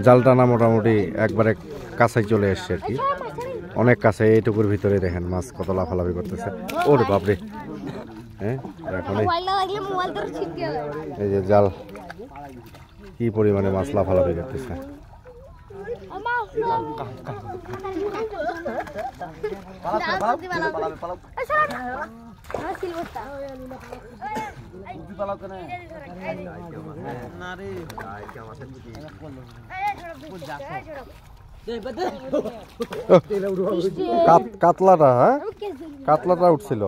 জাল টানা মোটামুটি একবারে কাছে চলে এসছে আর কি, অনেক কাছে। এইটুকুর ভিতরে দেখেন মাছ কত লাফালাফি করতেছে। ওরে বাপরে, হ্যাঁ এখন এই যে জাল কি পরিমাণে মাছ লাফালাফি করতেছে। কাতলাটা, হ্যাঁ কাতলাটা উঠছিল।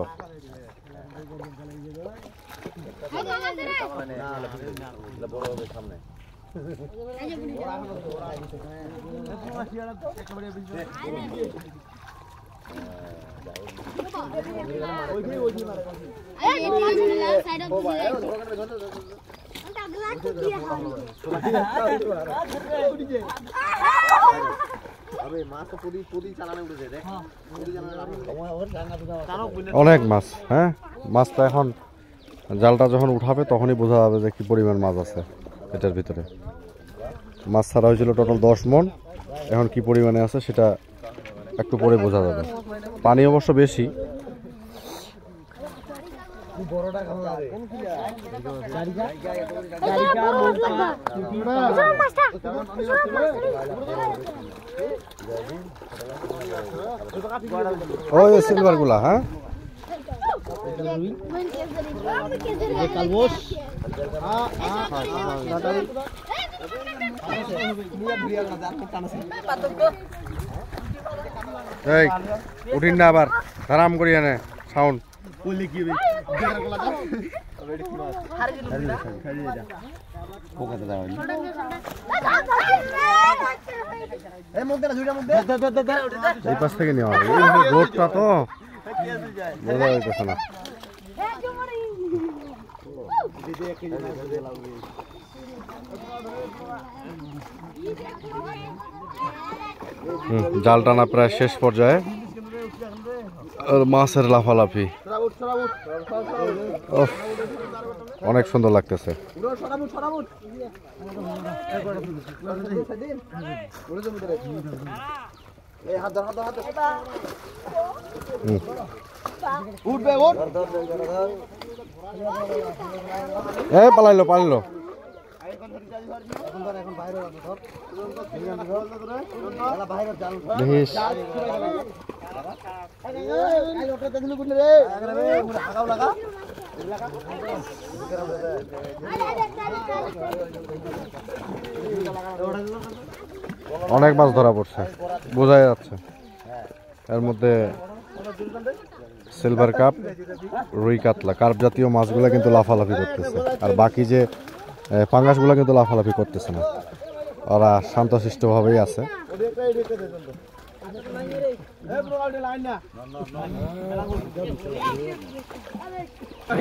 অনেক মাছ, হ্যাঁ মাছটা এখন জালটা যখন উঠাবে তখনই বোঝা যাবে যে কি পরিমাণ মাছ আছে এটার ভিতরে। মাছ ছাড়া হয়েছিল টোটাল 10 মণ, এখন কি পরিমাণে আছে সেটা একটু পরে বোঝা যাবে। পানি অবশ্য বেশি। ওই সিলভার গুলা, হ্যাঁ এই উঠিন না আবার, ধারাম করি এনে সাউন্ড। এই পাশ থেকে নেওয়া হবে, রোডটা তো বোঝা যাইতেছে না। জাল টানা প্রায় শেষ পর্যায়ে, আর মাছের লাফালাফি অনেক সুন্দর লাগতেছে। পালাইলো পালাইলো। অনেক মাছ ধরা পড়ছে, বোঝা যাচ্ছে। এর মধ্যে সিলভার কাপ, রুই কাতলা, কার্প জাতীয় মাছগুলো কিন্তু লাফালাফি করতেছে, আর বাকি যে পাঙ্গাসগুলো কিন্তু লাফালাফি করতেছে না, ওরা শান্তশিষ্ট ভাবেই আছে।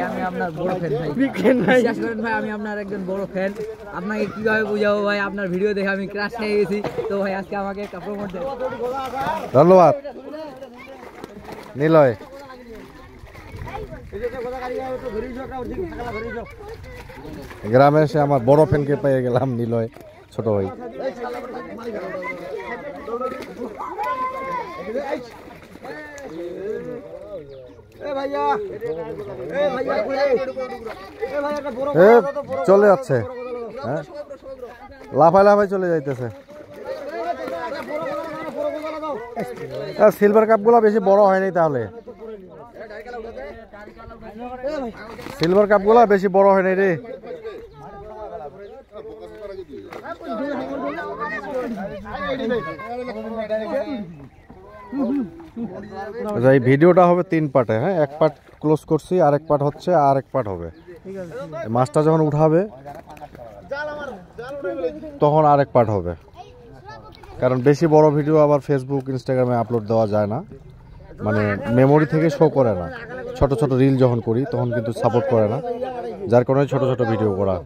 আমি আপনার বড় ফ্যান ভাই, বিশ্বাস করেন ভাই আমি আপনার একজন বড় ফ্যান। আপনাকে কিভাবে বুঝাবো ভাই, আপনার ভিডিও দেখে আমি ক্রাশ খেয়ে গেছি। তো ভাই আজকে আমাকে একটা প্রমোট দেন। ধন্যবাদ নিলয়। গ্রামে এসে আমার বড় ফ্যানকে পেয়ে গেলাম, নিলয় ছোট ভাই। চলে যাচ্ছে, হ্যাঁ লাফাই লাফাই চলে যাইতেছে। সিলভার কাপ গুলা বেশি বড় হয়নি, তাহলে সিলভার কাপ গুলা বেশি বড় হয়নি রে। এই ভিডিওটা হবে 3 পার্টে, হ্যাঁ 1 পার্ট ক্লোজ করছি, আরেক পার্ট হচ্ছে, আরেক পার্ট হবে। মাছটা যখন উঠাবে তখন আরেক পার্ট হবে, কারণ বেশি বড় ভিডিও আবার ফেসবুক ইনস্টাগ্রামে আপলোড দেওয়া যায় না, মানে মেমোরি থেকে শো করে না। ছোট ছোট রিল যখন করি তখন কিন্তু সাপোর্ট করে না, যার কারণে ছোট ছোট ভিডিও করা।